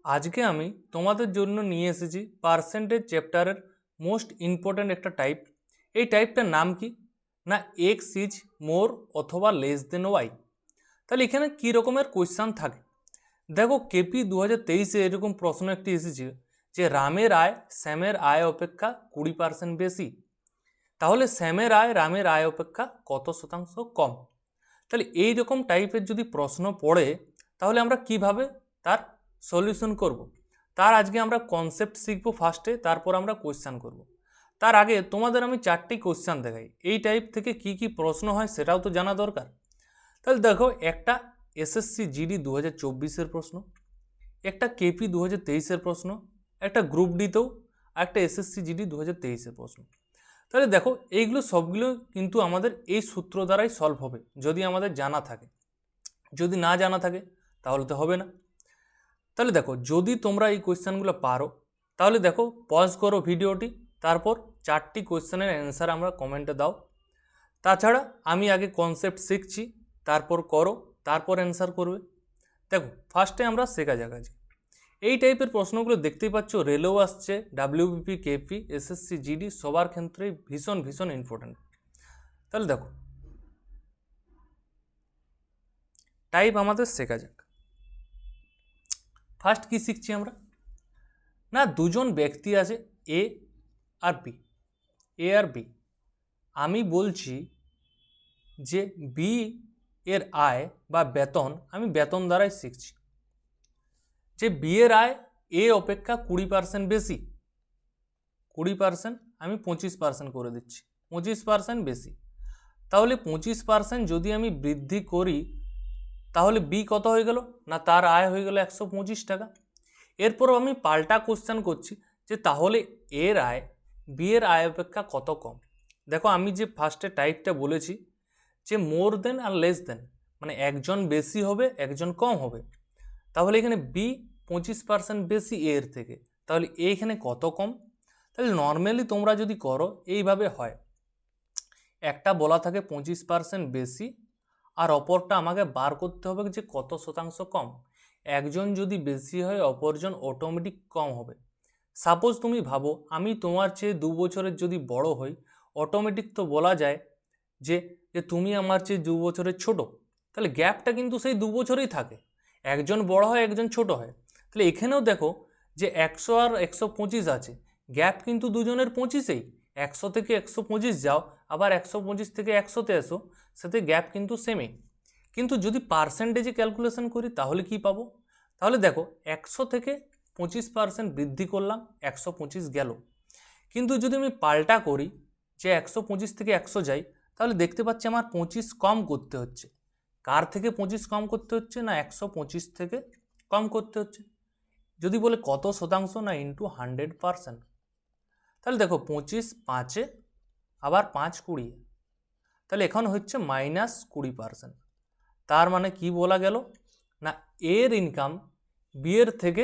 আজকে আমি তোমাদের জন্য নিয়ে এসেছি পার্সেন্টেজ চ্যাপ্টারের মোস্ট ইম্পর্ট্যান্ট একটা টাইপ। এই টাইপটার নাম কি না এক্স ইজ মোর অথবা লেস দেন ওয়াই। তাহলে এখানে কী রকমের কোয়েশ্চান থাকে দেখো। কেপি 2023-এ এরকম প্রশ্ন একটি এসেছে যে রামের আয় শ্যামের আয় অপেক্ষা 20% বেশি, তাহলে শ্যামের আয় রামের আয় অপেক্ষা কত শতাংশ কম। তাহলে এই রকম টাইপের যদি প্রশ্ন পড়ে তাহলে আমরা কিভাবে তার সলিউশন করব, তার আজকে আমরা কনসেপ্ট শিখবো ফার্স্টে, তারপর আমরা কোয়েশ্চান করব। তার আগে তোমাদের আমি 4টি কোয়েশ্চান দেখাই, এই টাইপ থেকে কি কি প্রশ্ন হয় সেটাও তো জানা দরকার। তাহলে দেখো, একটা এসএসসি জিডি 2024-এর প্রশ্ন, একটা কেপি 2023-এর প্রশ্ন, একটা গ্রুপ ডিতেও, একটা এসএসসি জিডি 2023-এর প্রশ্ন। তাহলে দেখো, এইগুলো সবগুলো কিন্তু আমাদের এই সূত্র দ্বারাই সলভ হবে যদি আমাদের জানা থাকে। যদি না জানা থাকে তাহলে তো হবে না। তাহলে দেখো, যদি তোমরা এই কোয়েশ্চেনগুলো পারো তাহলে দেখো পজ করো ভিডিওটি, তারপর 4টি কোয়েশ্চেনের অ্যান্সার আমরা কমেন্টে দাও। তাছাড়া আমি আগে কনসেপ্ট শিখছি, তারপর করো, তারপর অ্যান্সার করবে। দেখো, ফার্স্টে আমরা শেখা যাক আজকে এই টাইপের প্রশ্নগুলো দেখতেই পাচ্ছ, রেলেও আসছে, ডাব্লিউবিপি, কেপি, এসএসসি জিডি সবার ক্ষেত্রেই ভীষণ ভীষণ ইম্পর্ট্যান্ট। তাহলে দেখো, টাইপ আমাদের শেখা যাক। ফার্স্ট কি শিখছি আমরা না, দুজন ব্যক্তি আছে এ আর বি, এ আর বি। আমি বলছি যে বি এর আয় বা বেতন, আমি বেতন দ্বারাই শিখছি, যে বি এর আয় এ অপেক্ষা 20% বেশি, 20%, আমি 25% করে দিচ্ছি, 25% বেশি। তাহলে 25% যদি আমি বৃদ্ধি করি তাহলে বি কত হয়ে গেল না, তার আয় হয়ে গেল 125 টাকা। এরপরও আমি পাল্টা কোশ্চেন করছি যে তাহলে এর আয় বি এর আয় অপেক্ষা কত কম। দেখো, আমি যে ফার্স্টে টাইপটা বলেছি যে মোর দেন আর লেস দেন, মানে একজন বেশি হবে একজন কম হবে। তাহলে এখানে বি 25% বেশি এর থেকে, তাহলে এখানে কত কম। তাহলে নর্মালি তোমরা যদি করো এইভাবে হয়, একটা বলা থাকে 25% বেশি, আর অপরটা আমাকে বার করতে হবে যে কত শতাংশ কম। একজন যদি বেশি হয় অপরজন অটোমেটিক কম হবে। সাপোজ তুমি ভাবো আমি তোমার চেয়ে 2 বছরের যদি বড় হই, অটোমেটিক তো বলা যায় যে যে তুমি আমার চেয়ে 2 বছরের ছোট, তাহলে গ্যাপটা কিন্তু সেই 2 বছরেই থাকে, একজন বড় হয় একজন ছোট হয়। তাহলে এখানেও দেখো যে 100 আর 125 আছে, গ্যাপ কিন্তু দুজনের 25-এই, 100 থেকে 125 যাও, আবার 125 থেকে 100-তে এসো, সাথে গ্যাপ কিন্তু সেমই। কিন্তু যদি পার্সেন্টেজে ক্যালকুলেশন করি তাহলে কি পাবো, তাহলে দেখো 100 থেকে 25% বৃদ্ধি করলাম, 125 গেল। কিন্তু যদি আমি পাল্টা করি যে 125 থেকে 100 যাই, তাহলে দেখতে পাচ্ছি আমার 25 কম করতে হচ্ছে। কার থেকে 25 কম করতে হচ্ছে না, 125 থেকে কম করতে হচ্ছে। যদি বলে কত শতাংশ না ইন্টু 100%, তাহলে দেখো 25 5-এ, আবার 5 20, তাহলে এখন হচ্ছে -20%। তার মানে কি বলা গেল না, এর ইনকাম বি এর থেকে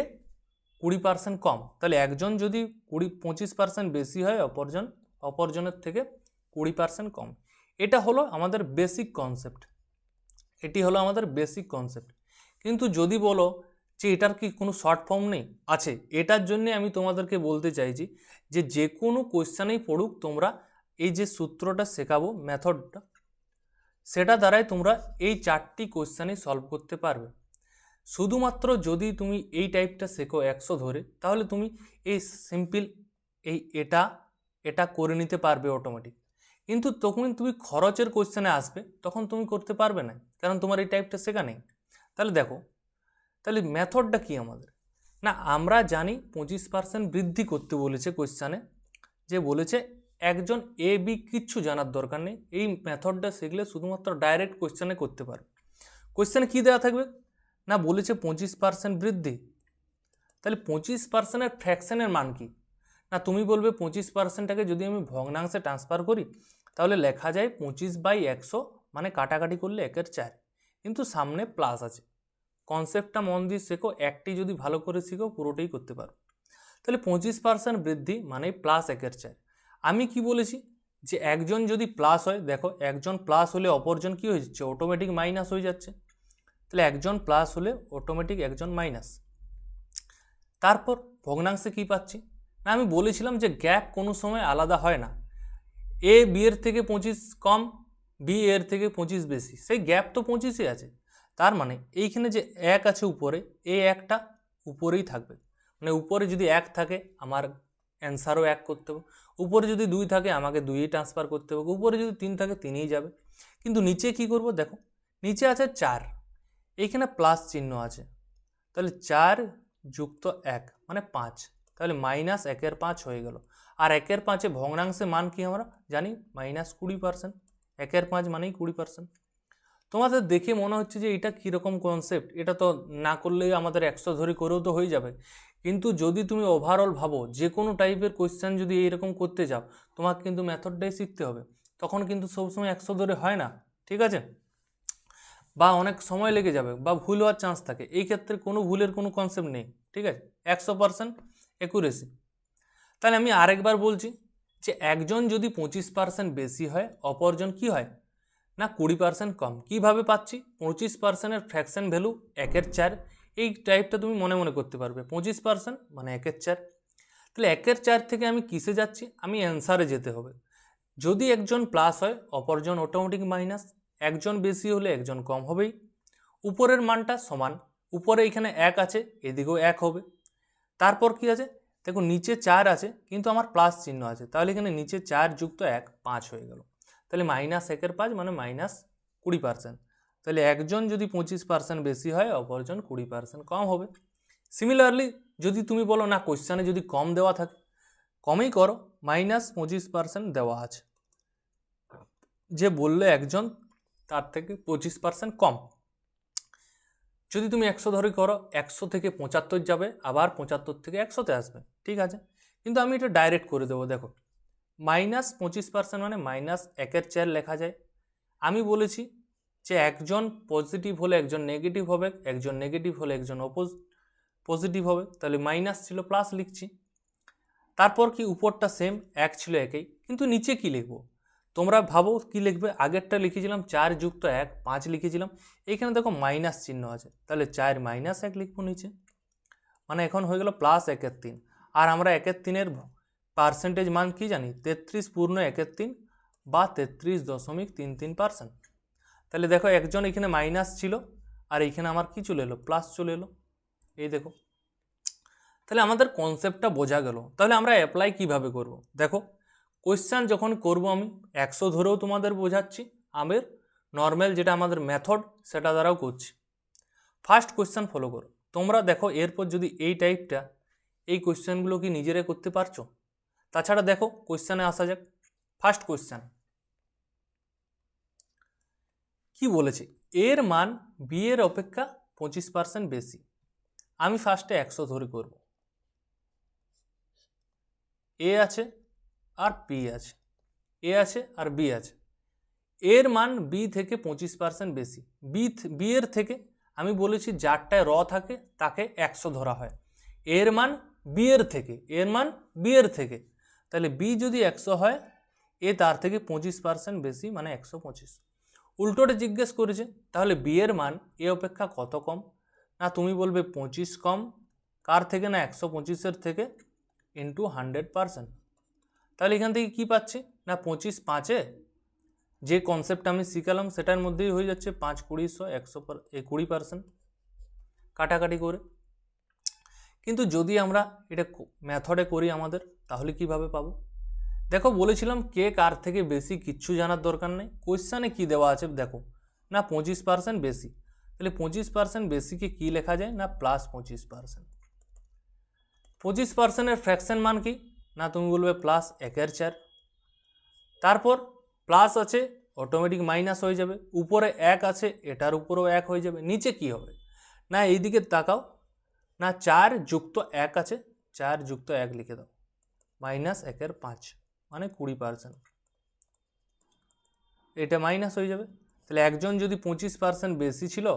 20% কম। তাহলে একজন যদি 25% বেশি হয় অপরজনের থেকে 20% কম। এটা হলো আমাদের বেসিক কনসেপ্ট, এটি হলো আমাদের বেসিক কনসেপ্ট। কিন্তু যদি বলো যে এটার কি কোনো শর্ট ফর্ম নেই, আছে। এটার জন্য আমি তোমাদেরকে বলতে চাইছি যে যে কোনো কোয়েশ্চানেই পড়ুক তোমরা এই যে সূত্রটা শেখাবো, মেথডটা, সেটা দ্বারাই তোমরা এই 4টি কোয়েশ্চানই সলভ করতে পারবে। শুধুমাত্র যদি তুমি এই টাইপটা শেখো 100 ধরে, তাহলে তুমি এই সিম্পল এটা করে নিতে পারবে অটোমেটিক। কিন্তু তখন তুমি খরচের কোয়েশ্চেনে আসবে, তখন তুমি করতে পারবে না, কারণ তোমার এই টাইপটা শেখা নেই। তাহলে দেখো, তাহলে মেথডটা কি আমাদের না, আমরা জানি 25% বৃদ্ধি করতে বলেছে কোয়েশ্চানে, যে বলেছে একজন এ বি কিচ্ছু জানার দরকার নেই, এই মেথডটা শিখলে শুধুমাত্র ডাইরেক্ট কোয়েশ্চানে করতে পারবে। কোয়েশ্চানে কী দেওয়া থাকবে না, বলেছে 25% বৃদ্ধি, তাহলে 25%-এর ফ্র্যাকশনের মান কি না, তুমি বলবে 25%টাকে যদি আমি ভগ্নাংশে ট্রান্সফার করি তাহলে লেখা যায় 25/100, মানে কাটাকাটি করলে 1/4, কিন্তু সামনে প্লাস আছে। কনসেপ্টটা মন দিয়ে শেখো, একটি যদি ভালো করে শিখো পুরোটাই করতে পারো। তাহলে 25% বৃদ্ধি মানে প্লাস 1/4। আমি কি বলেছি যে একজন যদি প্লাস হয়, দেখো একজন প্লাস হলে অপরজন কি হয়ে যাচ্ছে, অটোমেটিক মাইনাস হয়ে যাচ্ছে। তাহলে একজন প্লাস হলে অটোমেটিক একজন মাইনাস। তারপর ভগ্নাংশে কি পাচ্ছি না, আমি বলেছিলাম যে গ্যাপ কোনো সময় আলাদা হয় না, এ বি এর থেকে 25 কম, বি এর থেকে 25 বেশি, সেই গ্যাপ তো 25ই আছে। তার মানে এইখানে যে এক আছে উপরে, এই একটা উপরেই থাকবে, মানে উপরে যদি এক থাকে আমার অ্যান্সারও এক করতে হবে, উপরে যদি 2 থাকে আমাকে 2ই ট্রান্সফার করতে হবে, উপরে যদি 3 থাকে 3ই যাবে। কিন্তু নিচে কি করব, দেখো নিচে আছে 4, এইখানে প্লাস চিহ্ন আছে, তাহলে 4 যুক্ত 1 মানে 5, তাহলে -1/5 হয়ে গেল। আর 1/5 ভগ্নাংশে মান কি আমরা জানি -20%, 1/5 মানেই 20%। তোমাদের দেখে মনে হচ্ছে যে এটা কীরকম কনসেপ্ট, এটা তো না করলেই আমাদের 100 ধরে করেও তো হয়ে যাবে, কিন্তু যদি তুমি ওভারঅল ভাবো যে কোনো টাইপের কোয়েশ্চেন যদি এইরকম করতে যাও তোমাকে কিন্তু মেথডটাই শিখতে হবে, তখন কিন্তু সবসময় 100 ধরে হয় না, ঠিক আছে, বা অনেক সময় লেগে যাবে বা ভুল হওয়ার চান্স থাকে। এই ক্ষেত্রে কোনো ভুলের কোনো কনসেপ্ট নেই, ঠিক আছে, 100% অ্যাকুরেসি। তাহলে আমি আরেকবার বলছি যে একজন যদি 25% বেশি হয়, অপরজন কি হয় না 20% কম। কিভাবে পাচ্ছি, 25%-এর ফ্র্যাকশন ভ্যালু 1/4, এই টাইপটা তুমি মনে মনে করতে পারবে, 25% মানে 1/4। তাহলে 1/4 থেকে আমি কিসে যাচ্ছি, আমি অ্যান্সারে যেতে হবে। যদি একজন প্লাস হয় অপরজন অটোমেটিক মাইনাস, একজন বেশি হলে একজন কম হবেই। উপরের মানটা সমান, উপরে এখানে 1 আছে, এদিকেও 1 হবে। তারপর কি আছে দেখো, নিচে 4 আছে কিন্তু আমার প্লাস চিহ্ন আছে, তাহলে এখানে নিচে 4 যুক্ত 1 5 হয়ে গেল। তাহলে -1/5 মানে -20%। তাহলে একজন যদি 25% বেশি হয় অপরজন 20% কম হবে। সিমিলারলি যদি তুমি বলো না কোশ্চেনে যদি কম দেওয়া থাকে, কমই করো, -25% দেওয়া আছে, যে বললে একজন তার থেকে 25% কম। যদি তুমি 100 ধরে করো, 100 থেকে 75 যাবে, আবার 75 থেকে 100-তে আসবে, ঠিক আছে। কিন্তু আমি এটা ডাইরেক্ট করে দেবো, দেখো -25% মানে -1/4 লেখা যায়। আমি বলেছি যে একজন পজিটিভ হলে একজন নেগেটিভ হবে, একজন নেগেটিভ হলে একজন পজিটিভ হবে, তাহলে মাইনাস ছিল প্লাস লিখছি। তারপর কি উপরটা সেম, 1 ছিল একই, কিন্তু নিচে কি লিখবো তোমরা ভাবো কি লিখবে। আগেরটা লিখেছিলাম 4 যুক্ত 1 5 লিখেছিলাম, এখানে দেখো মাইনাস চিহ্ন আছে, তাহলে 4 - 1 লিখবো নিচে, মানে এখন হয়ে গেল +1/3। আর আমরা 1/3-এর পার্সেন্টেজ মান কি জানি, 33.1/3 বা 33.33%। তাহলে দেখো একজন এখানে মাইনাস ছিল আর এইখানে আমার কি চলে এলো, প্লাস চলে এলো, এই দেখো। তাহলে আমাদের কনসেপ্টটা বোঝা গেল। তাহলে আমরা অ্যাপ্লাই কিভাবে করব, দেখো কোয়েশ্চেন যখন করব আমি 100 ধরেও তোমাদের বোঝাচ্ছি, আমি নর্মাল যেটা আমাদের মেথড সেটা দ্বারাও করছি। ফার্স্ট কোয়েশ্চেন ফলো করো তোমরা, দেখো এরপর যদি এই টাইপটা এই কোয়েশ্চেনগুলো কি নিজেরাই করতে পারছো। তাছাড়া দেখো কোয়েশ্চেনে আসা যাক। ফার্স্ট কোয়েশ্চেন কি বলেছে, এর মান বি এর অপেক্ষা 25% বেশি। আমি ফার্স্টে 100 ধরে করব, এ আছে আর বি আছে, এ আছে আর বি আছে, এর মান বি থেকে 25% বেশি। বি এর থেকে আমি বলেছি যারটায় র থাকে তাকে 100 ধরা হয়, এর মান বি এর থেকে, এর মান বি এর থেকে, তাহলে বি যদি 100 হয় এ তার থেকে 25% বেশি মানে 125। উল্টোটা জিজ্ঞেস করেছে, তাহলে বি এর মান এ অপেক্ষা কত কম, না তুমি বলবে 25 কম, কার থেকে না 125-এর থেকে, ইন্টু 100%। তাহলে এখান থেকে কি পাচ্ছি না 25 5-এ যে কনসেপ্ট আমি শিখালাম সেটার মধ্যেই হয়ে যাচ্ছে 5 20 100 20% কাটাকাটি করে। কিন্তু যদি আমরা এটা মেথডে করি আমাদের, তাহলে কিভাবে পাবো, দেখো বলেছিলাম কে কার থেকে বেশি কিচ্ছু জানার দরকার নেই, কোয়েশ্চানে কি দেওয়া আছে দেখো না 25% বেশি, তাহলে 25% বেশিকে কি লেখা যায় না +25%। 25%-এর ফ্র্যাকশন মান কি না তুমি বলবে +1/4। তারপর প্লাস আছে অটোমেটিক মাইনাস হয়ে যাবে, উপরে 1 আছে এটার উপরেও 1 হয়ে যাবে, নিচে কি হবে না এইদিকে তাকাও, না 4 যুক্ত 1 আছে, 4 যুক্ত 1 লিখে দাও, -1/5 মানে 20%, এটা মাইনাস হয়ে যাবে। তাহলে একজন যদি 25% বেশি ছিল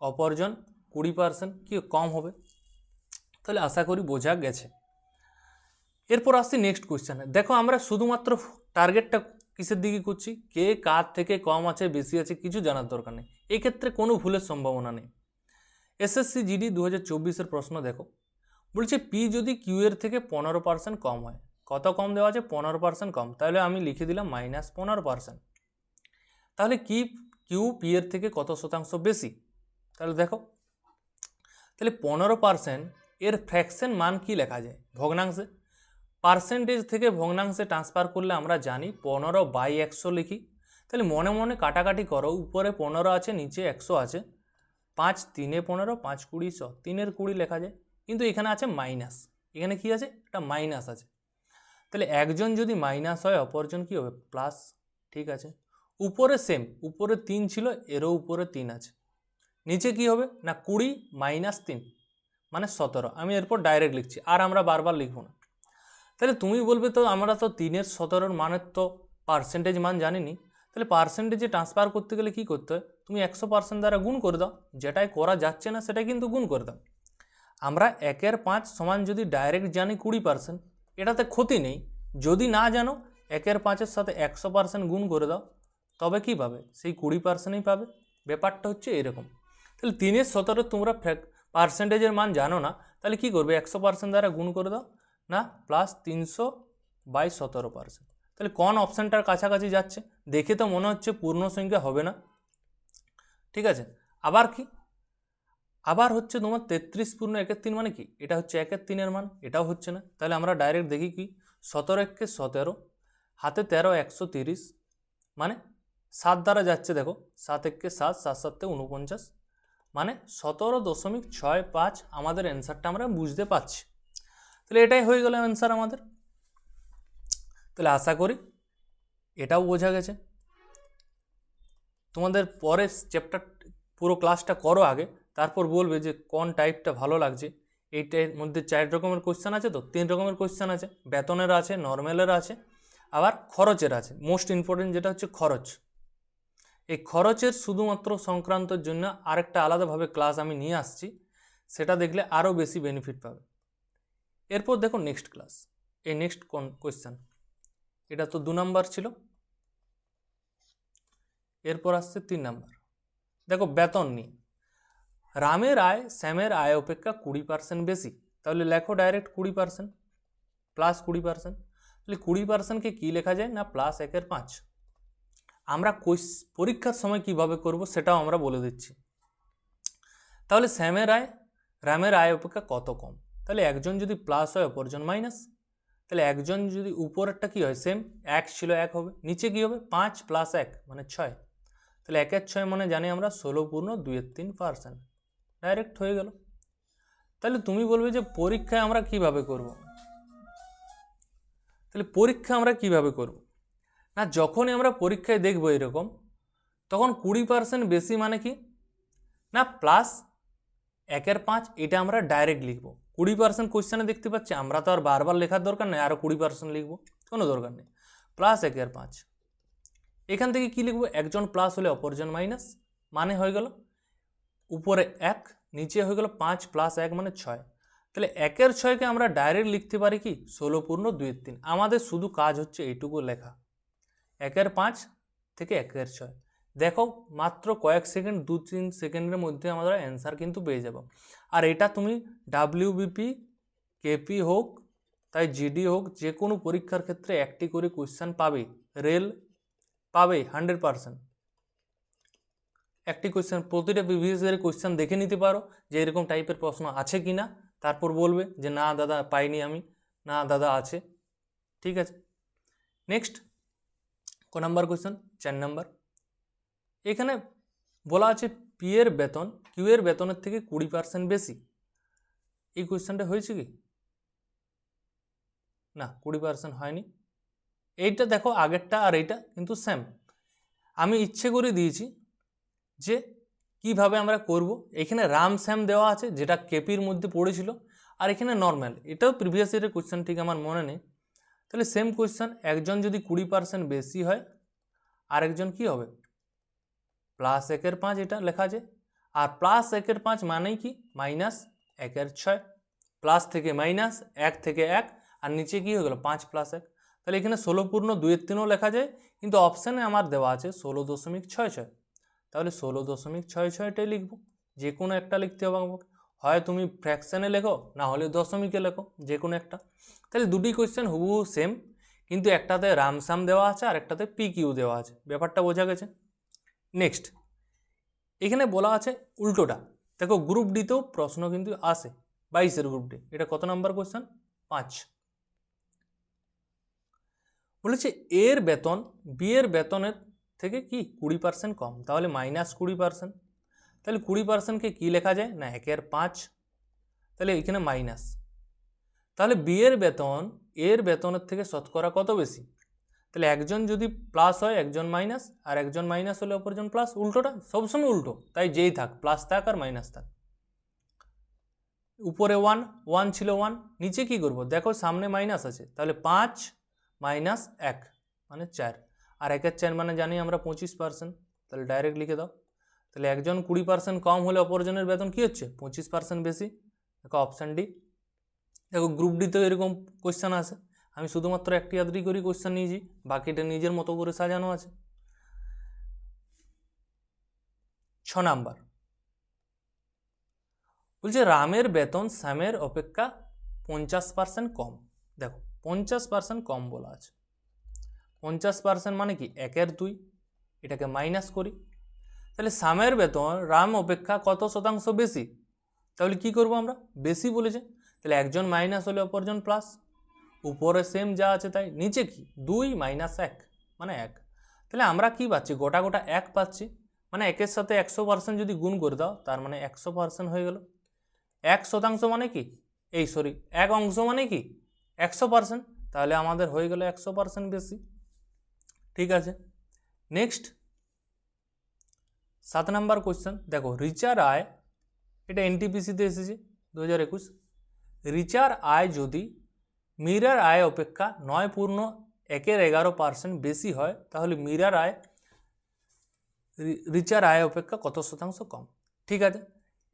অপরজন 20% কি কম হবে। তাহলে আশা করি বোঝা গেছে। এরপর আসছি নেক্সট কোয়েশ্চেনে। দেখো আমরা শুধুমাত্র টার্গেটটা কিসের দিকে করছি, কে কার থেকে কম আছে বেশি আছে কিছু জানার দরকার নেই, এক্ষেত্রে কোনো ভুলের সম্ভাবনা নেই। এসএসসি জিডি 2024-এর প্রশ্ন দেখো, বলছে পি যদি কিউ এর থেকে 15% কম হয়, কত কম দেওয়া আছে? 15% কম, তাহলে আমি লিখে দিলাম -15%। তাহলে কি কিউ পি এর থেকে কত শতাংশ বেশি? তাহলে দেখো, তাহলে 15% এর ফ্র্যাকশন মান কি লেখা যায়? ভগ্নাংশে। পার্সেন্টেজ থেকে ভগ্নাংশে ট্রান্সফার করলে আমরা জানি 15/100 লিখি। তাহলে মনে মনে কাটাকাটি করো, উপরে 15 আছে, নিচে 100 আছে। 5 3 15, 5 20 100, 3 20 লেখা যায়। কিন্তু এখানে আছে মাইনাস, এখানে কি আছে? একটা মাইনাস আছে। তাহলে একজন যদি মাইনাস হয়, অপরজন কি হবে? প্লাস। ঠিক আছে, উপরে সেম, উপরে 3 ছিল, এরও উপরে 3 আছে। নিচে কি হবে? না 20 - 3 মানে 17। আমি এরপর ডাইরেক্ট লিখছি, আর আমরা বারবার লিখব না। তাহলে তুমি বলবে তো আমরা তো 3 17 মানের তো পার্সেন্টেজ মান জানিনি। তাহলে পার্সেন্টেজে ট্রান্সফার করতে গেলে কি করতে হয়? তুমি 100% দ্বারা গুণ করে দাও, যেটাই করা যাচ্ছে না সেটাই কিন্তু গুণ করে দাও। আমরা 1/5 সমান যদি ডাইরেক্ট জানি 20%, এটাতে ক্ষতি নেই। যদি না জানো, 1/5 সাথে 100% গুণ করে দাও, তবে কি পাবে? সেই 20%ই পাবে। ব্যাপারটা হচ্ছে এরকম। তাহলে 3 17 তোমরা পার্সেন্টেজের মান জানো না, তাহলে কি করবে? 100% দ্বারা গুণ করে দাও, না +300/17%। তাহলে কোন অপশানটার কাছাকাছি যাচ্ছে? দেখে তো মনে হচ্ছে পূর্ণ সংখ্যা হবে না। ঠিক আছে, আবার কি? আবার হচ্ছে তোমার 33 পূর্ণ 1/3 মানে কি? এটা হচ্ছে 1/3 মান, এটাও হচ্ছে না। তাহলে আমরা ডাইরেক্ট দেখি কি, 17 1 17, হাতে 13 130, মানে 7 দ্বারা যাচ্ছে। দেখো 7 1 7, 7 7 49, মানে 17.65 আমাদের অ্যান্সারটা আমরা বুঝতে পারছি। তাহলে এটাই হয়ে গেল অ্যান্সার আমাদের। তাহলে আশা করি এটাও বোঝা গেছে। তোমাদের পরের চ্যাপ্টার পুরো ক্লাসটা করো আগে, তারপর বলবে যে কোন টাইপটা ভালো লাগছে। এইটার মধ্যে 4 রকমের কোশ্চেন আছে, তো 3 রকমের কোশ্চেন আছে। বেতনের আছে, নর্মালের আছে, আবার খরচের আছে। মোস্ট ইম্পর্টেন্ট যেটা হচ্ছে খরচ। এই খরচের শুধুমাত্র সংক্রান্তর জন্য আরেকটা আলাদাভাবে ক্লাস আমি নিয়ে আসছি, সেটা দেখলে আরও বেশি বেনিফিট পাবে। এরপর দেখো নেক্সট ক্লাস, এই নেক্সট কোন কোশ্চেন, এটা তো 2 নাম্বার ছিল। এরপর আসছে 3 নাম্বার। দেখো বেতন নিয়ে, রামের আয় শ্যামের আয় অপেক্ষা 20% বেশি। তাহলে লেখো ডাইরেক্ট 20% +20%। তাহলে 20%কে কী লেখা যায়? না +1/5। আমরা পরীক্ষার সময় কিভাবে করব সেটাও আমরা বলে দিচ্ছি। তাহলে শ্যামের আয় রামের আয় অপেক্ষা কত কম? তাহলে একজন যদি প্লাস হয়, অপরজন মাইনাস। তাহলে একজন যদি উপরেরটা কী হয়? সেম, 1 ছিল 1 হবে, নিচে কী হবে? 5 + 1 মানে 6। তাহলে 1/6 মানে জানি আমরা 16 পূর্ণ 2/3%। ডাইরেক্ট হয়ে গেল। তাহলে তুমি বলবে যে পরীক্ষায় আমরা কিভাবে করব? তাহলে পরীক্ষা আমরা কিভাবে করব? না যখনই আমরা পরীক্ষায় দেখব এরকম, তখন 20% বেশি মানে কি? না +1/5, এটা আমরা ডাইরেক্ট লিখব। 20% কোশ্চেনে দেখতে পাচ্ছি, আমরা তো আর বারবার লেখার দরকার নেই, আরও 20% লিখব, কোনো দরকার নেই। +1/5, এখান থেকে কি লিখব? একজন প্লাস হলে অপরজন মাইনাস, মানে হয়ে গেল উপরে 1, নিচে হয়ে গেল 5 + 1 মানে 6। তাহলে 1/6কে আমরা ডাইরেক্ট লিখতে পারি কি? 16 পূর্ণ 2/3। আমাদের শুধু কাজ হচ্ছে এইটুকু লেখা, 1/5 থেকে 1/6। দেখো মাত্র কয়েক সেকেন্ড, 2-3 সেকেন্ডের মধ্যে আমরা অ্যান্সার কিন্তু পেয়ে যাব। আর এটা তুমি WBP KP হোক, তাই GD হোক, যে কোনো পরীক্ষার ক্ষেত্রে একটি করে কোয়েশ্চেন পাবে। রেল পাবে 100%। একটি কোয়েশ্চেন, প্রতিটা প্রিভিয়াস ইয়ারের কোয়েশ্চেন দেখে নিতে পারো যে এরকম টাইপের প্রশ্ন আছে কি না, তারপর বলবে যে না দাদা পাইনি আমি, না দাদা আছে। ঠিক আছে, নেক্সট ক নাম্বার কোয়েশ্চেন? 4 নাম্বার। এখানে বলা আছে পি এর বেতন কিউ এর বেতনের থেকে 20% বেশি। এই কোয়েশ্চেনটা হয়েছে কি? না 20% হয়নি। এইটা দেখো আগেরটা আর এইটা কিন্তু সেম। আমি ইচ্ছে করে দিয়েছি যে কিভাবে আমরা করব। এখানে রাম শ্যাম দেওয়া আছে, যেটা কেপির মধ্যে পড়েছিল, আর এখানে নর্মাল, এটাও প্রিভিয়াস ইয়ারের কোয়েশ্চেন, ঠিক আমার মনে নেই। তাহলে সেম কোয়েশ্চেন, একজন যদি 20% বেশি হয়, আরেকজন কি হবে? +1/5, এটা লেখা যায়। আর +1/5 মানেই কি? -1/6। প্লাস থেকে মাইনাস, 1 থেকে 1, আর নিচে কি হয়ে গেল? 5 + 1। তাহলে এখানে 16 পূর্ণ 2/3ও লেখা যায়, কিন্তু অপশানে আমার দেওয়া আছে 16.66। তাহলে 16.66টাই লিখব, যে কোনো একটা লিখতে হবে আমাকে। হয় তুমি ফ্র্যাকশনে লেখো না হলে দশমিকে লেখো, যে কোনো একটা। তাহলে দুটি কোয়েশ্চেন হুবহু সেম, কিন্তু একটাতে রামসাম দেওয়া আছে আর একটাতে পি কিউ দেওয়া আছে। ব্যাপারটা বোঝা গেছে? নেক্সট এখানে বলা আছে উল্টোটা। দেখো গ্রুপ ডিতেও প্রশ্ন কিন্তু আসে, 22-এর গ্রুপ ডি। এটা কত নাম্বার কোয়েশ্চেন? 5। বলেছে এর বেতন বি এর বেতনের থেকে কি 20% কম, তাহলে -20%। তাহলে 20%কে কি লেখা যায় না 1/5, তাহলে এখানে মাইনাস। তাহলে বি এর বেতন এর বেতনের থেকে শতকরা কত বেশি? তাহলে একজন যদি প্লাস হয় একজন মাইনাস, আর একজন মাইনাস হলে অপরজন প্লাস। উল্টোটা সবসময় উল্টো, তাই যেই থাক প্লাস থাক আর মাইনাস থাক। উপরে 1 ছিল 1, নিচে কি করব? দেখো সামনে মাইনাস আছে, তাহলে 5 - 1 মানে 4, আর 1/4 মানে জানি আমরা 25%। তাহলে ডাইরেক্ট লিখে দাও। তাহলে একজন 20% কম হলে অপরজনের বেতন কি হচ্ছে? 25% বেশি। দেখো অপশান ডি। দেখো গ্রুপ ডিতেও এরকম কোয়েশ্চেন আছে, আমি শুধুমাত্র একটি আধটি করে কোয়েশ্চেন নিয়েছি, বাকিটা নিজের মতো করে সাজানো আছে। 6 নাম্বার বলছে রামের বেতন শ্যামের অপেক্ষা 50% কম। দেখো 50% কম বলা আছে। 50% মানে কি 1/2, এটাকে মাইনাস করি। তাহলে শ্যামের বেতন রাম অপেক্ষা কত শতাংশ বেশি? তাহলে কি করব আমরা? বেশি বলেছে, তাহলে একজন মাইনাস হলে অপরজন প্লাস। উপরে সেম যা আছে তাই, নিচে কি 2 - 1 মানে 1। তাহলে আমরা কি পাচ্ছি? গোটা গোটা 1 পাচ্ছি, মানে 1-এর সাথে 100% যদি গুণ করে দাও তার মানে 100% হয়ে গেল। 1% মানে কি 1 অংশ মানে কি 100%, তাহলে আমাদের হয়ে গেল 100% বেশি। ঠিক আছে, নেক্সট 7 নাম্বার কোয়েশ্চেন। দেখো রিচার আয়, এটা এনটিপিসিতে এসেছে 2021। রিচার আয় যদি মিরার আয় অপেক্ষা 9.111% বেশি হয়, তাহলে মিরার আয় রিচার আয় অপেক্ষা কত শতাংশ কম? ঠিক আছে,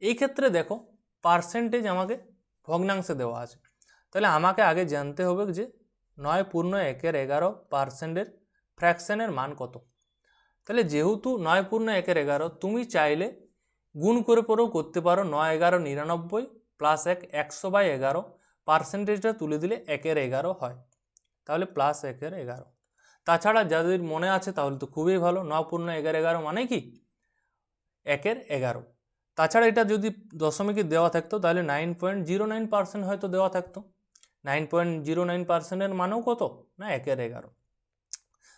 এই ক্ষেত্রে দেখো পার্সেন্টেজ আমাকে ভগ্নাংশে দেওয়া আছে, তাহলে আমাকে আগে জানতে হবে যে 9.111%-এর ফ্র্যাকশনের মান কত। তাহলে যেহেতু 9.111, তুমি চাইলে গুণ করে পরেও করতে পারো। 9-11-99 প্লাস 100/11, পার্সেন্টেজটা তুলে দিলে 1/11 হয়, তাহলে প্লাস 1/11। তাছাড়া যাদের মনে আছে তাহলে তো খুবই ভালো, 9.111 মানে কি 1/11। তাছাড়া এটা যদি দশমিকে দেওয়া থাকতো তাহলে 9.09% হয়তো দেওয়া থাকতো। 9.09%-এর মানেও কত না 1/11।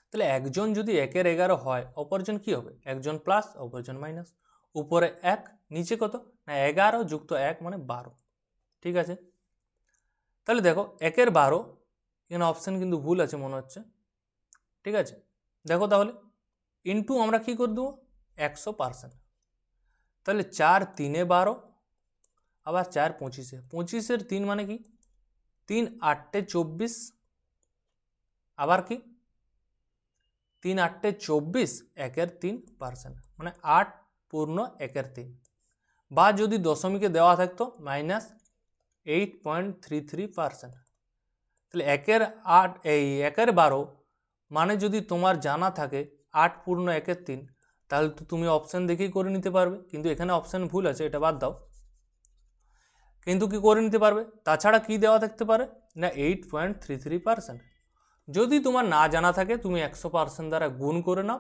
তাহলে একজন যদি 1/11 হয়, অপরজন কি হবে? একজন প্লাস অপরজন মাইনাস। উপরে 1, নিচে কত না 11 যুক্ত 1 মানে 12। ঠিক আছে, তাহলে দেখো 1/12, এখানে অপশান কিন্তু ভুল আছে মনে হচ্ছে। ঠিক আছে, দেখো তাহলে ইন্টু আমরা কি করে দেবো 100%। তাহলে 4 × 3 = 12, আবার 4 × 25, 25-এর 3 মানে কি 3 × 8 = 24, আবার কি 3 × 8 = 24, 1/3% মানে 8.1/3, বা যদি দশমিকে দেওয়া থাকতো -8.33%। তাহলে 1/12 মানে যদি তোমার জানা থাকে 8.1/3, তাহলে তো তুমি অপশান দেখেই করে নিতে পারবে, কিন্তু এখানে অপশান ভুল আছে, এটা বাদ দাও, কিন্তু কি করে নিতে পারবে। তাছাড়া কি দেওয়া থাকতে পারে না 8.33%। যদি তোমার না জানা থাকে তুমি 100% দ্বারা গুণ করে নাও,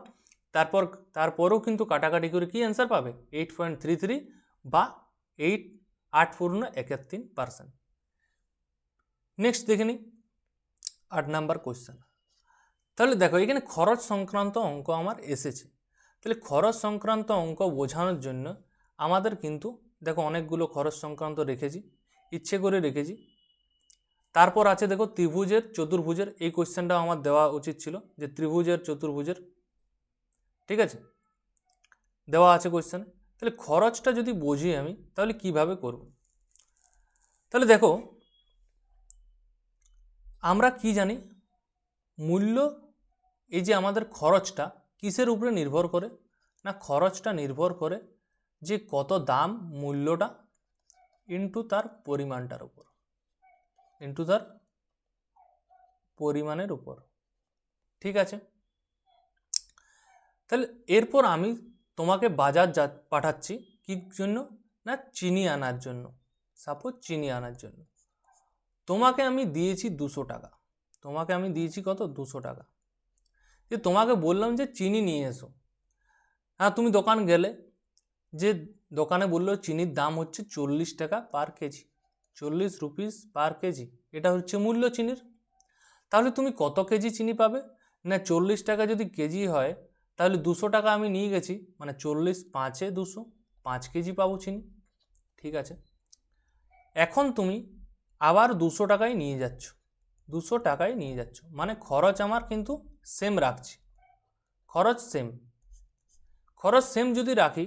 তারপরেও কিন্তু কাটাকাটি করে কি অ্যান্সার পাবে 8.33 বা 8.113%। নেক্সট দেখে নিই 8 নাম্বার কোয়েশ্চেন। তাহলে দেখো এখানে খরচ সংক্রান্ত অঙ্ক আমার এসেছে। তাহলে খরচ সংক্রান্ত অঙ্ক বোঝানোর জন্য আমাদের কিন্তু দেখো অনেকগুলো খরচ সংক্রান্ত রেখেছি, ইচ্ছে করে রেখেছি। তারপর আছে দেখো ত্রিভুজের চতুর্ভুজের, এই কোয়েশ্চেনটাও আমার দেওয়া উচিত ছিল যে ত্রিভুজের চতুর্ভুজের। ঠিক আছে, দেওয়া আছে কোয়েশ্চেন। তাহলে খরচটা যদি বুঝি আমি তাহলে কিভাবে করব। তাহলে দেখো আমরা কি জানি, মূল্য, এই যে আমাদের খরচটা কিসের উপরে নির্ভর করে না খরচটা নির্ভর করে যে কত দাম মূল্যটা ইন্টু তার পরিমাণটার উপর, ইন্টু তার পরিমাণের উপর। ঠিক আছে, তাহলে এরপর আমি তোমাকে বাজার পাঠাচ্ছি কি জন্য না চিনি আনার জন্য। সাপোজ চিনি আনার জন্য তোমাকে আমি দিয়েছি 200 টাকা, তোমাকে আমি দিয়েছি কত 200 টাকা, যে তোমাকে বললাম যে চিনি নিয়ে এসো। হ্যাঁ, তুমি দোকান গেলে, যে দোকানে বললো চিনির দাম হচ্ছে 40 টাকা পার কেজি, 40 রুপিস পার কেজি, এটা হচ্ছে মূল্য চিনির। তাহলে তুমি কত কেজি চিনি পাবে? না 40 টাকা যদি কেজি হয় তাহলে 200 টাকা আমি নিয়ে গেছি, মানে 40 5-এ 200, 5 কেজি পাবো চিনি। ঠিক আছে, এখন তুমি আবার 200 টাকায় নিয়ে যাচ্ছ, 200 টাকায় নিয়ে যাচ্ছ, মানে খরচ আমার কিন্তু সেম রাখছি, খরচ সেম। খরচ সেম যদি রাখি,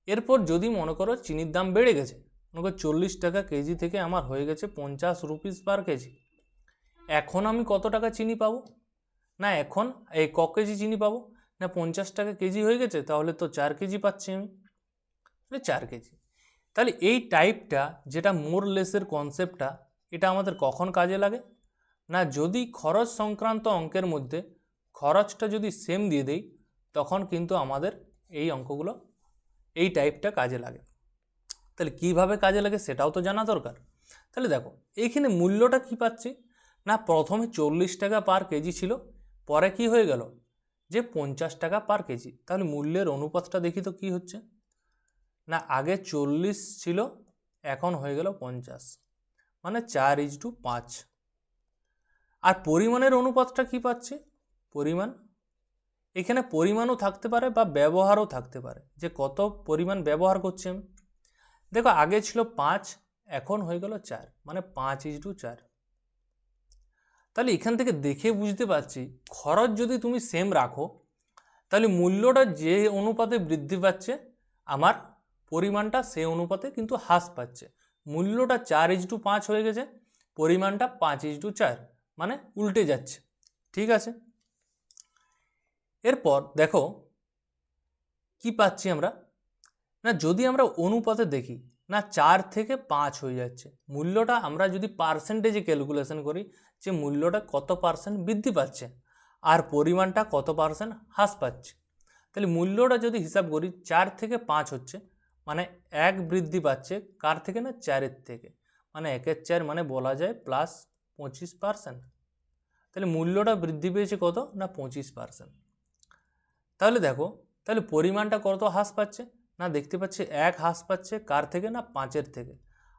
এরপর যদি মনে করো চিনির দাম বেড়ে গেছে, মনে করো 40 টাকা কেজি থেকে আমার হয়ে গেছে 50 রুপিস পার কেজি, এখন আমি কত টাকা চিনি পাবো? না এখন এই ক কেজি চিনি পাবো? না 50 টাকা কেজি হয়ে গেছে, তাহলে তো 4 কেজি পাচ্ছি আমি, তাহলে 4 কেজি। তাহলে এই টাইপটা যেটা মোর লেসের কনসেপ্টটা, এটা আমাদের কখন কাজে লাগে? না যদি খরচ সংক্রান্ত অঙ্কের মধ্যে খরচটা যদি সেম দিয়ে দেই, তখন কিন্তু আমাদের এই অঙ্কগুলো এই টাইপটা কাজে লাগে। তাহলে কিভাবে কাজে লাগে সেটাও তো জানা দরকার। তাহলে দেখো এইখানে মূল্যটা কি পাচ্ছি, না প্রথমে 40 টাকা পার কেজি ছিল, পরে কি হয়ে গেল যে 50 টাকা পার কেজি। তাহলে মূল্যের অনুপাতটা দেখি তো কি হচ্ছে, না আগে 40 ছিল, এখন হয়ে গেল 50, মানে 4:5। আর পরিমাণের অনুপাতটা কি পাচ্ছে, পরিমাণ, এখানে পরিমাণও থাকতে পারে বা ব্যবহারও থাকতে পারে, যে কত পরিমাণ ব্যবহার করছি আমি। দেখো আগে ছিল 5, এখন হয়ে গেল 4, মানে 5:4। তাহলে এখান থেকে দেখে বুঝতে পারছি খরচ যদি তুমি সেম রাখো, তাহলে মূল্যটা যে অনুপাতে বৃদ্ধি পাচ্ছে, আমার পরিমাণটা সেই অনুপাতে কিন্তু হ্রাস পাচ্ছে। মূল্যটা 4:5 হয়ে গেছে, পরিমাণটা 5:4, মানে উল্টে যাচ্ছে। ঠিক আছে, এরপর দেখো কি পাচ্ছি আমরা, না যদি আমরা অনুপাতে দেখি, না 4 থেকে 5 হয়ে যাচ্ছে মূল্যটা। আমরা যদি পার্সেন্টেজে ক্যালকুলেশন করি যে মূল্যটা কত পার্সেন্ট বৃদ্ধি পাচ্ছে আর পরিমাণটা কত পার্সেন্ট হ্রাস পাচ্ছে, তাহলে মূল্যটা যদি হিসাব করি 4 থেকে 5 হচ্ছে, মানে 1 বৃদ্ধি পাচ্ছে কার থেকে, না 4-এর থেকে, মানে 1/4, মানে বলা যায় +25%। তাহলে মূল্যটা বৃদ্ধি পেয়েছে কত, না 25%। তাহলে দেখো তাহলে পরিমাণটা কত হ্রাস পাচ্ছে, না দেখতে পাচ্ছি 1 হ্রাস পাচ্ছে কার থেকে, না 5-এর থেকে,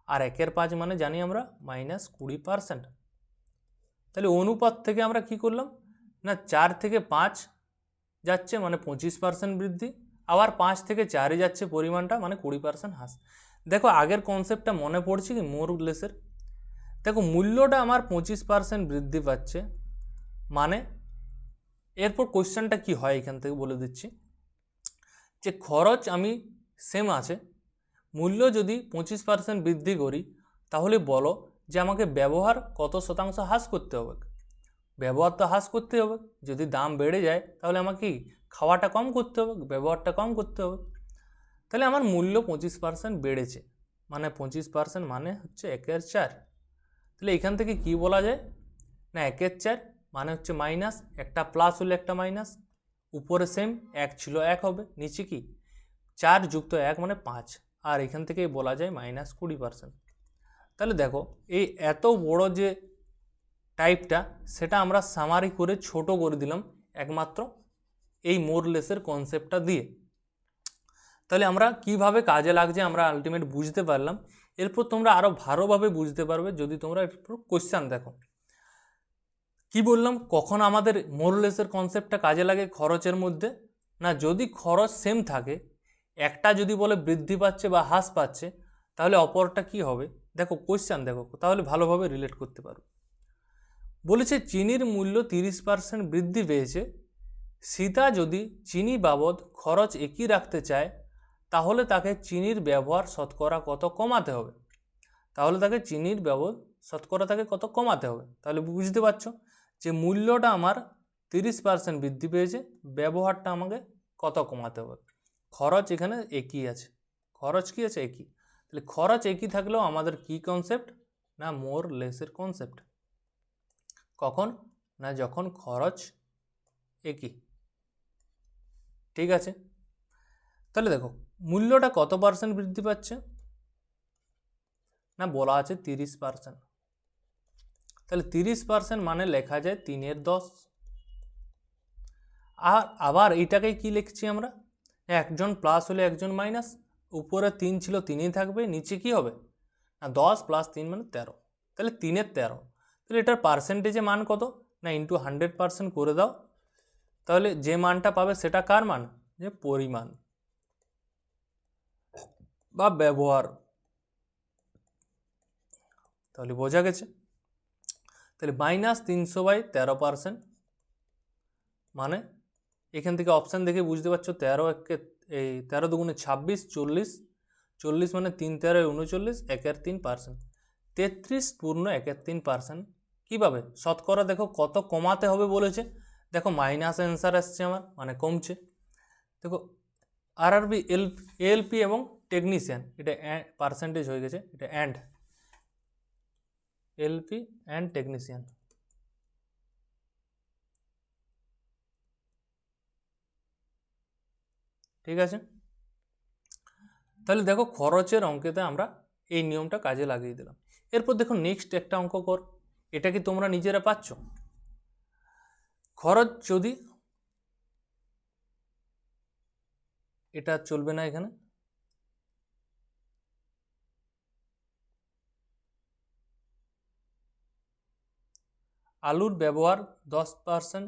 আর 1/5 মানে জানি আমরা -20%। তাহলে অনুপাত থেকে আমরা কি করলাম, না 4 থেকে 5 যাচ্ছে, মানে 25% বৃদ্ধি, আবার 5 থেকে 4-এ যাচ্ছে পরিমাণটা, মানে 20% হ্রাস। দেখো আগের কনসেপ্টটা মনে পড়ছে কি মোর লেসের? দেখো মূল্যটা আমার 25% বৃদ্ধি পাচ্ছে, মানে এরপর কোশ্চেনটা কি হয় এখান থেকে বলে দিচ্ছি, যে খরচ আমি সেম আছে, মূল্য যদি 25% বৃদ্ধি করি, তাহলে বলো যে আমাকে ব্যবহার কত শতাংশ হ্রাস করতে হবে? ব্যবহার তো হ্রাস করতে হবে, যদি দাম বেড়ে যায় তাহলে আমাকে খাওয়াটা কম করতে হবে, ব্যবহারটা কম করতে হবে। তাহলে আমার মূল্য 25% বেড়েছে, মানে 25% মানে হচ্ছে 1/4। তাহলে এখান থেকে কি বলা যায়, না 1/4 মানে হচ্ছে মাইনাস, একটা প্লাস হলে একটা মাইনাস, উপরে সেম 1 ছিল 1 হবে, নিচে কি 4 যুক্ত 1 মানে 5, আর এখান থেকেই বলা যায় -20%। তাহলে দেখো এই এত বড় যে টাইপটা, সেটা আমরা সামারি করে ছোট করে দিলাম একমাত্র এই মোর লেসের কনসেপ্টটা দিয়ে। তাহলে আমরা কিভাবে কাজে লাগছে আমরা আলটিমেট বুঝতে পারলাম। এরপর তোমরা আরও ভালোভাবে বুঝতে পারবে যদি তোমরা এরপর কোশ্চেন দেখো। কি বললাম, কখন আমাদের মোর লেসের কনসেপ্টটা কাজে লাগে খরচের মধ্যে, না যদি খরচ সেম থাকে, একটা যদি বলে বৃদ্ধি পাচ্ছে বা হ্রাস পাচ্ছে, তাহলে অপরটা কি হবে, দেখো কোশ্চেন দেখো, তাহলে ভালোভাবে রিলেট করতে পারো। বলেছে চিনির মূল্য 30% বৃদ্ধি পেয়েছে, সীতা যদি চিনি বাবদ খরচ একই রাখতে চায়, তাহলে তাকে চিনির ব্যবহার শতকরা কত কমাতে হবে? তাহলে তাকে চিনির ব্যবহার শতকরা তাকে কত কমাতে হবে? তাহলে বুঝতে পারছো যে মূল্যটা আমার 30% বৃদ্ধি পেয়েছে, ব্যবহারটা আমাকে কত কমাতে হবে। খরচ এখানে একই আছে, খরচ কি আছে একই, তাহলে খরচ একই থাকলেও আমাদের কি কনসেপ্ট, না মোর লেসের কনসেপ্ট। কখন, না যখন খরচ একই। ঠিক আছে, তাহলে দেখো মূল্যটা কত পার্সেন্ট বৃদ্ধি পাচ্ছে, না বলা আছে 30%। তাহলে 30% মানে লেখা যায় 3/10। আর আবার এইটাকে কি লিখছি আমরা, একজন প্লাস হলে একজন মাইনাস, উপরে 3 ছিল 3ই থাকবে, নিচে কি হবে না 10 + 3 মানে 13, তাহলে 3/13। তাহলে এটার পার্সেন্টেজে মান কত না ইন্টু 100% করে দাও, তাহলে যে মানটা পাবে সেটা কার মান, যে পরিমাণ বা ব্যবহার। তাহলে বোঝা গেছে। তাহলে -300/13% মানে এখান থেকে অপশান দেখে বুঝতে পারছো 13 দুগুণে 26, 40, 40 মানে 3 13 39, 1/3%, 33.13%। কীভাবে শতকরা দেখো কত কমাতে হবে বলেছে, দেখো মাইনাস অ্যান্সার আসছে আমার মানে কমছে। দেখো আরআরবি এএলপি এবং টেকনিশিয়ান এটা পার্সেন্টেজ হয়ে গেছে, এটা অ্যান্ড এলপি অ্যান্ড টেকনিশিয়ান। ঠিক আছে, তাহলে দেখো খরচের অঙ্কেতে আমরা এই নিয়মটা কাজে লাগিয়ে দিলাম। এরপর দেখো নেক্সট একটা অঙ্ক কর, এটা কি তোমরা নিজেরা পাচ্ছ। খরচ যদি, এটা চলবে না এখানে, আলুর ব্যবহার 10%।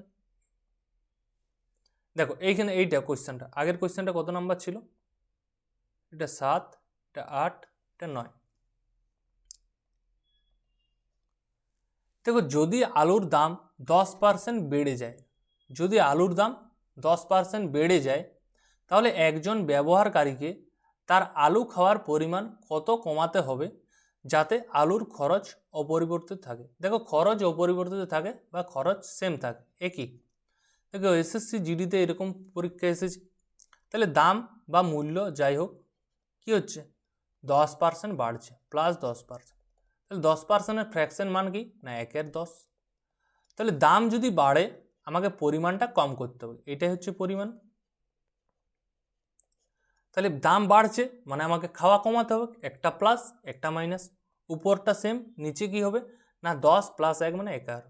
দেখো এইখানে এইটা কোয়েশ্চেনটা, আগের কোয়েশ্চেনটা কত নাম্বার ছিল, এটা 7, এটা 8, এটা 9। দেখো যদি আলুর দাম 10% বেড়ে যায়, যদি আলুর দাম 10% বেড়ে যায়, তাহলে একজন ব্যবহারকারীকে তার আলু খাওয়ার পরিমাণ কত কমাতে হবে যাতে আলুর খরচ অপরিবর্তিত থাকে। দেখো খরচ অপরিবর্তিত থাকে বা খরচ সেম থাকে একই। দেখো এসএসসি জিডিতে এরকম পরীক্ষা এসেছে, তাহলে দাম বা মূল্য যাই হোক কী হচ্ছে 10% বাড়ছে, +10%। তাহলে 10%-এর ফ্র্যাকশন মান কি না 1/10। তাহলে দাম যদি বাড়ে আমাকে পরিমাণটা কম করতে হবে, এটাই হচ্ছে পরিমাণ। তাহলে দাম বাড়ছে মানে আমাকে খাওয়া কমাতে হবে, একটা প্লাস একটা মাইনাস, উপরটা সেম, নিচে কি হবে না 10 + 1 মানে 11।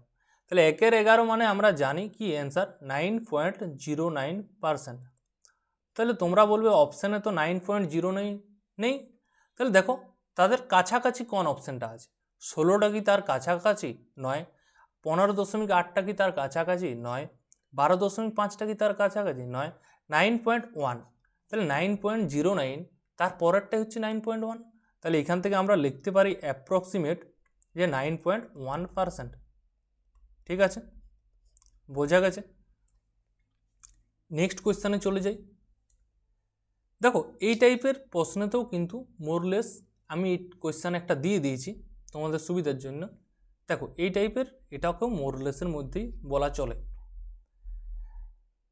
তাহলে 1/11 মানে আমরা জানি কি অ্যান্সার 9.09%। তাহলে তোমরা বলবে অপশানে তো 9.09 নেই, তাহলে দেখো তাদের কাছাকাছি কোন অপশানটা আছে, 16টা কি তার কাছাকাছি নয়, 15.8টা কি তার কাছাকাছি নয়, 12.5টা কি তার কাছাকাছি নয়, 9.1। তাহলে 9.09, তার পরেরটাই হচ্ছে 9.1। তাহলে এখান থেকে আমরা লিখতে পারি অ্যাপ্রক্সিমেট যে 9.1%। ঠিক আছে, বোঝা গেছে। নেক্সট কোয়েশ্চেনে চলে যাই। দেখো এই টাইপের প্রশ্নেতেও কিন্তু মোরলেস আমি কোয়েশ্চেন একটা দিয়ে দিয়েছি তোমাদের সুবিধার জন্য। দেখো এই টাইপের এটাকেও মোরলেসের মধ্যেই বলা চলে।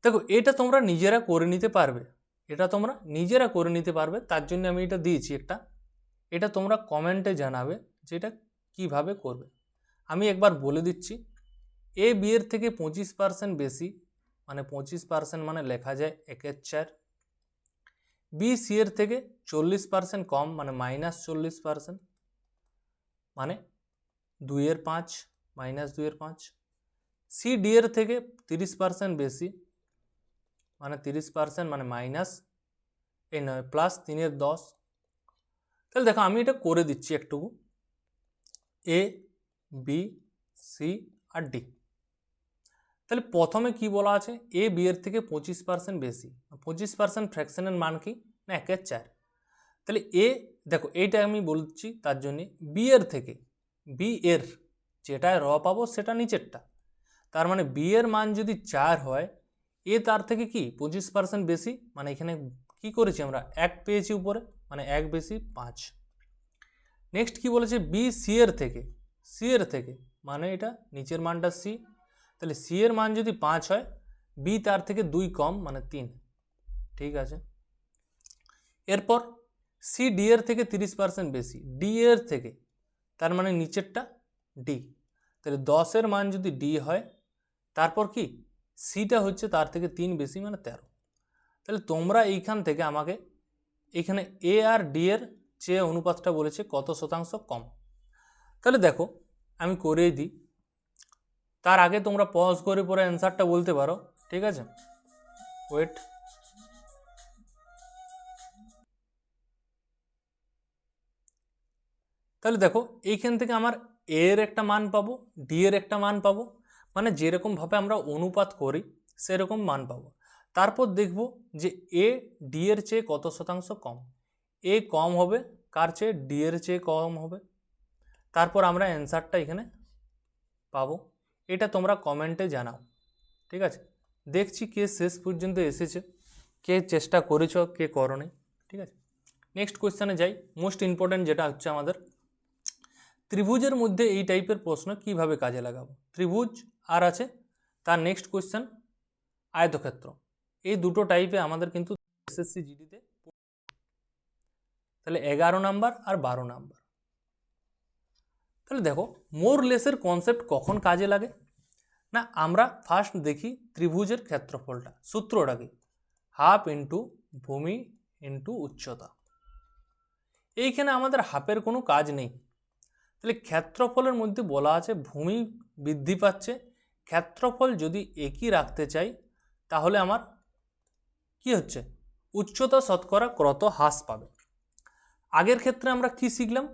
দেখো এটা তোমরা নিজেরা করে নিতে পারবে, এটা তোমরা নিজেরা করে নিতে পারবে, তার জন্য আমি এটা দিয়েছি একটা। এটা তোমরা কমেন্টে জানাবে যে এটা কীভাবে করবে। আমি একবার বলে দিচ্ছি, এ বি এর থেকে 25% বেশি মানে 25% মানে লেখা যায় 1/4। বি সি এর থেকে 40% কম মানে -40% মানে 2/5 -2/5। সি ডি এর থেকে 30% বেশি মানে 30% মানে +3/10। তাহলে দেখো আমি এটা করে দিচ্ছি একটুকু, A B C R D. তাহলে প্রথমে কি বলা আছে, এ বি এর থেকে 25% বেশি, 25% ফ্র্যাকশনের মান কি না 1/4। তাহলে এ দেখো এইটা আমি বলছি তার জন্যে, বি এর থেকে, বি এর যেটায় র পাবো সেটা নিচেরটা, তার মানে বি এর মান যদি 4 হয়, এ তার থেকে কি 25% বেশি মানে এখানে কি করেছি আমরা 1 পেয়েছি উপরে মানে 1 বেশি 5। নেক্সট কি বলেছে, বি সি এর থেকে, সি এর থেকে মানে এটা নিচের মানটা সি, তাহলে সি এর মান যদি 5 হয়, বি তার থেকে 2 কম মানে 3। ঠিক আছে, এরপর সি ডি এর থেকে 30% বেশি, ডি এর থেকে তার মানে নিচেরটা ডি, তাহলে 10-এর মান যদি ডি হয়, তারপর কি সিটা হচ্ছে তার থেকে 3 বেশি মানে 13। তাহলে তোমরা এইখান থেকে আমাকে এখানে এ আর ডি এর চেয়ে অনুপাতটা বলেছে কত শতাংশ কম। তাহলে দেখো আমি করেই দিই, তার আগে তোমরা পজ করে পরে অ্যান্সারটা বলতে পারো, ঠিক আছে? ওয়েট, তাহলে দেখো এইখান থেকে আমার এ এর একটা মান পাবো, ডি এর একটা মান পাবো, মানে যেরকমভাবে আমরা অনুপাত করি সেরকম মান পাবো। তারপর দেখব যে এ ডি এর চেয়ে কত শতাংশ কম। এ কম হবে কার চেয়ে? ডি এর চেয়ে কম হবে। তারপর আমরা অ্যান্সারটা এখানে পাবো। এটা তোমরা কমেন্টে জানাও, ঠিক আছে? দেখছি কে শেষ পর্যন্ত এসেছে, কে চেষ্টা করেছ, কে করনি, ঠিক আছে? নেক্সট কোয়েশ্চেনে যাই। মোস্ট ইম্পর্ট্যান্ট যেটা হচ্ছে আমাদের, ত্রিভুজের মধ্যে এই টাইপের প্রশ্ন কিভাবে কাজে লাগাবো। ত্রিভুজ আর আছে, তার নেক্সট কোয়েশ্চেন আয়তক্ষেত্র। এই দুটো টাইপে আমাদের কিন্তু এসএসসি জিডিতে, তাহলে 11 নাম্বার আর 12 নাম্বার। তাহলে দেখো মোর লেসের কনসেপ্ট কখন কাজে লাগে না, আমরা ফার্স্ট দেখি ত্রিভুজের ক্ষেত্রফলটা। সূত্রটা কি? হাফ ইন্টু ভূমি ইন্টু উচ্চতা। এইখানে আমাদের হাফের কোনো কাজ নেই। তাহলে ক্ষেত্রফলের মধ্যে বলা আছে ভূমি বৃদ্ধি পাচ্ছে, ক্ষেত্রফল যদি একই রাখতে চাই তাহলে আমার কি হচ্ছে? উচ্চতা শতকরা কত হ্রাস পাবে। আগের ক্ষেত্রে আমরা কি শিখলাম?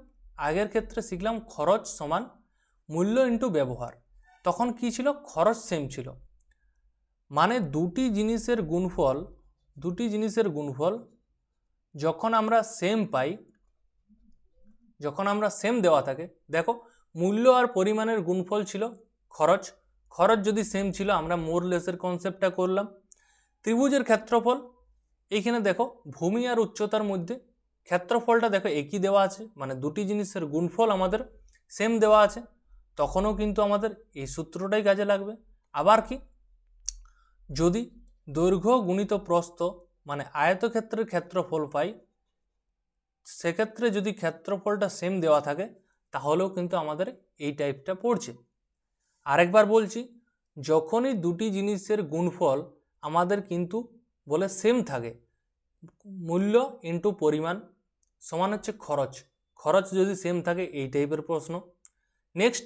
আগের ক্ষেত্রে শিখলাম খরচ সমান মূল্য ইন্টু ব্যবহার। তখন কি ছিল? খরচ সেম ছিল, মানে দুটি জিনিসের গুণফল যখন আমরা সেম পাই, যখন আমরা সেম দেওয়া থাকে, দেখো মূল্য আর পরিমাণের গুণফল ছিল খরচ, খরচ যদি সেম ছিল আমরা মোর লেসের কনসেপ্টটা করলাম। ত্রিভুজের ক্ষেত্রফল, এইখানে দেখো ভূমি আর উচ্চতার মধ্যে ক্ষেত্রফলটা দেখো একই দেওয়া আছে, মানে দুটি জিনিসের গুণফল আমাদের সেম দেওয়া আছে, তখনও কিন্তু আমাদের এই সূত্রটাই কাজে লাগবে। আবার কি, যদি দৈর্ঘ্য গুণিত প্রস্থ মানে আয়তক্ষেত্রের ক্ষেত্রফল পাই, সেক্ষেত্রে যদি ক্ষেত্রফলটা সেম দেওয়া থাকে তাহলেও কিন্তু আমাদের এই টাইপটা পড়ছে। আরেকবার বলছি, যখনই দুটি জিনিসের গুণফল আমাদের কিন্তু বলে সেম থাকে, মূল্য ইন্টু পরিমাণ সমান হচ্ছে খরচ, খরচ যদি সেম থাকে এই টাইপের প্রশ্ন। নেক্সট,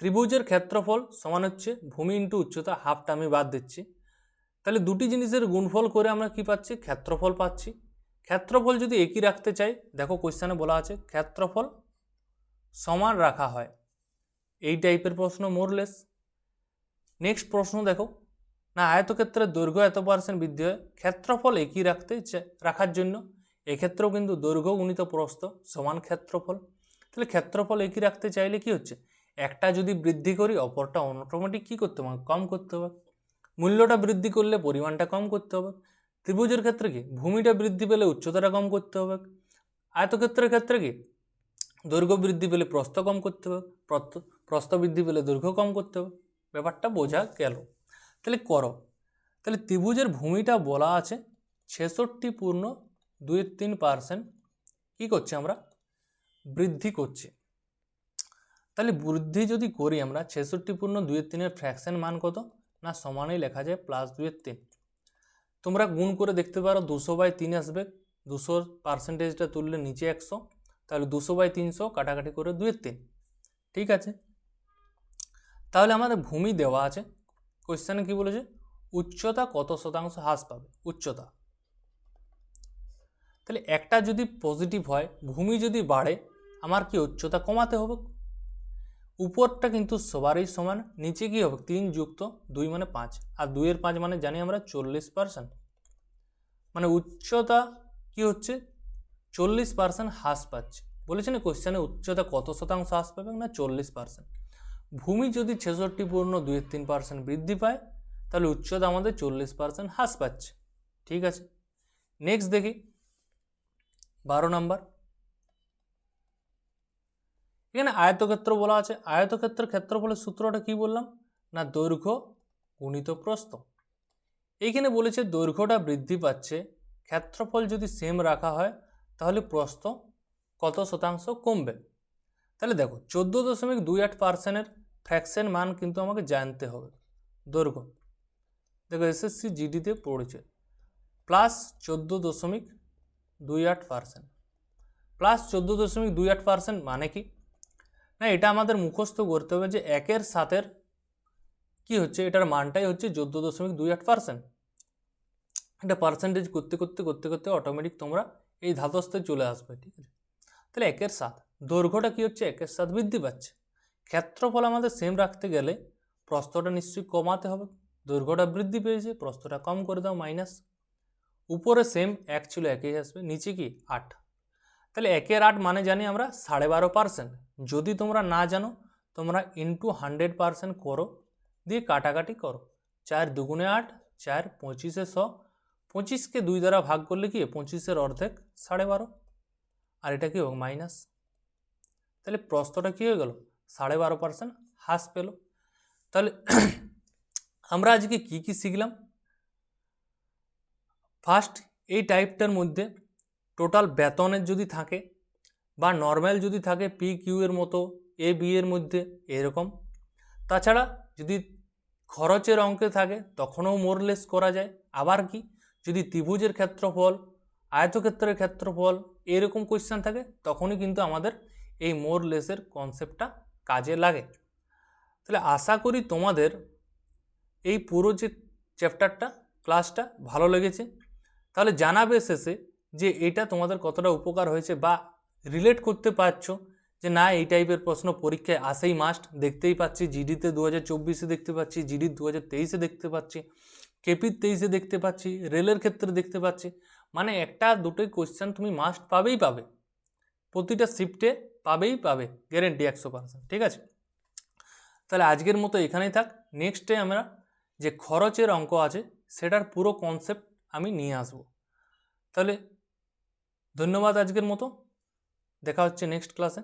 ত্রিভুজের ক্ষেত্রফল সমান হচ্ছে ভূমি ইন্টু উচ্চতা, হাফটা আমি বাদ দিচ্ছি। তাহলে দুটি জিনিসের গুণফল করে আমরা কি পাচ্ছি? ক্ষেত্রফল পাচ্ছি। ক্ষেত্রফল যদি একই রাখতে চাই, দেখো কোশ্চেনে বলা আছে ক্ষেত্রফল সমান রাখা হয়, এই টাইপের প্রশ্ন মোরলেস। নেক্সট প্রশ্ন দেখো না, আয়তক্ষেত্রের দৈর্ঘ্য এত % বৃদ্ধি হয়, ক্ষেত্রফল একই রাখার জন্য এক্ষেত্রেও কিন্তু দৈর্ঘ্য গুণিত প্রস্থ সমান ক্ষেত্রফল। তাহলে ক্ষেত্রফল একই রাখতে চাইলে কি হচ্ছে? একটা যদি বৃদ্ধি করি অপরটা অটোমেটিক কী করতে হবে? কম করতে হবে। মূল্যটা বৃদ্ধি করলে পরিমাণটা কম করতে হবে। ত্রিভুজের ক্ষেত্রে কি? ভূমিটা বৃদ্ধি পেলে উচ্চতাটা কম করতে হবে। আয়তক্ষেত্রের ক্ষেত্রে কি? দৈর্ঘ্য বৃদ্ধি পেলে প্রস্থ কম করতে হবে, প্রস্থ বৃদ্ধি পেলে দৈর্ঘ্য কম করতে হবে। ব্যাপারটা বোঝা গেল? তাহলে করো। তাহলে ত্রিভুজের ভূমিটা বলা আছে 66.23%, কী করছে? আমরা বৃদ্ধি করছি। তাহলে বৃদ্ধি যদি করি আমরা 66.23 ফ্র্যাকশন মান কত না, সমানেই লেখা যায় +2/3। তোমরা গুণ করে দেখতে পারো, 200/3 আসবে, 200%টা তুললে নিচে 100, তাহলে 200/300 কাটাকাটি করে 2/3, ঠিক আছে? তাহলে আমাদের ভূমি দেওয়া আছে, কোশ্চেনে কি বলেছে? উচ্চতা কত শতাংশ হ্রাস পাবে, উচ্চতা। তাহলে একটা যদি পজিটিভ হয়, ভূমি যদি বাড়ে, আমার কি উচ্চতা কমাতে হবে। উপরটা কিন্তু সবারই সমান, নিচে কি হবে? 3 যুক্ত 2 মানে 5, আর 2-এর 5 মানে জানি আমরা 40%, মানে উচ্চতা কি হচ্ছে? 40% হ্রাস পাচ্ছে। বলেছে না কোশ্চেনে উচ্চতা কত শতাংশ হ্রাস পাবে না, 40%। ভূমি যদি 66.23% বৃদ্ধি পায় তাহলে উচ্চতা আমাদের 40% হ্রাস পাচ্ছে, ঠিক আছে? নেক্সট দেখি 12 নাম্বার। এখানে আয়তক্ষেত্র বলা আছে, আয়তক্ষেত্রের ক্ষেত্রফলের সূত্রটা কি বললাম না, দৈর্ঘ্য গুণিত প্রস্থ। এইখানে বলেছে দৈর্ঘ্যটা বৃদ্ধি পাচ্ছে, ক্ষেত্রফল যদি সেম রাখা হয় তাহলে প্রস্থ কত শতাংশ কমবে। তাহলে দেখো 14.28%-এর ফ্র্যাকশন মান কিন্তু আমাকে জানতে হবে। দৈর্ঘ্য দেখো এসএসসি জিডিতে পড়েছে +14.28%, প্লাস 14.28% মানে কি না, এটা আমাদের মুখস্থ করতে হবে যে 1-এর 7-এর কি হচ্ছে, এটার মানটাই হচ্ছে 14.28%। এটা পার্সেন্টেজ করতে করতে করতে করতে অটোমেটিক তোমরা এই ধাতস্থে চলে আসবে, ঠিক আছে। তাহলে 1-এর 7 দৈর্ঘ্যটা কি হচ্ছে, 1-এর 7 বৃদ্ধি পাচ্ছে। ক্ষেত্রফল আমাদের সেম রাখতে গেলে প্রস্থটা নিশ্চয়ই কমাতে হবে, দৈর্ঘ্যটা বৃদ্ধি পেয়েছে, প্রস্থটা কম করে দাও মাইনাস। উপরে সেম 1 ছিল 1-এই আসবে, নিচে কি 8। তাহলে 1-এর 8 মানে জানি আমরা 12.5%। যদি তোমরা না জানো তোমরা ইন্টু 100% করো, দিয়ে কাটাকাটি করো। 4 দুগুণে 8, 4 25-এ 100, 25-কে 2 দ্বারা ভাগ করলে কি 25-এর অর্ধেক 12.5, আর এটা কি হোক মাইনাস। তাহলে প্রস্থটা কি হয়ে গেল 12.5% হ্রাস পেল। তাহলে আমরা আজকে কি কি শিখলাম? ফার্স্ট, এই টাইপটার মধ্যে টোটাল বেতনের যদি থাকে বা নর্মাল যদি থাকে পি কিউ এর মতো, এ বি এর মধ্যে এরকম। তাছাড়া যদি খরচের অঙ্কে থাকে তখনও মোরলেস করা যায়। আবার কি যদি ত্রিভুজের ক্ষেত্রফল, আয়তক্ষেত্রের ক্ষেত্রফল এরকম কোয়েশ্চেন থাকে তখনই কিন্তু আমাদের এই মোরলেসের কনসেপ্টটা কাজে লাগে। তাহলে আশা করি তোমাদের এই পুরো যে চ্যাপ্টারটা ক্লাসটা ভালো লেগেছে। তাহলে জানাবে শেষে যে এটা তোমাদের কতটা উপকার হয়েছে বা রিলেট করতে পারছো যে না এই টাইপের প্রশ্ন পরীক্ষায় আসেই মাস্ট, দেখতেই পাচ্ছি জিডিতে 2024-এ দেখতে পাচ্ছি, জিডির 2023-এ দেখতে পাচ্ছি, কেপির 23-এ দেখতে পাচ্ছি, রেলের ক্ষেত্রে দেখতে পাচ্ছি। মানে একটা দুটোই কোয়েশ্চেন তুমি মাস্ট পাবেই পাবে, প্রতিটা শিফটে পাবেই পাবে, গ্যারেন্টি 100%, ঠিক আছে। তাহলে আজকের মতো এখানেই থাক। নেক্সটে আমরা যে খরচের অঙ্ক আছে সেটার পুরো কনসেপ্ট আমি নিয়ে আসব। তাহলে ধন্যবাদ, আজকের মতো দেখা হচ্ছে নেক্সট ক্লাসে।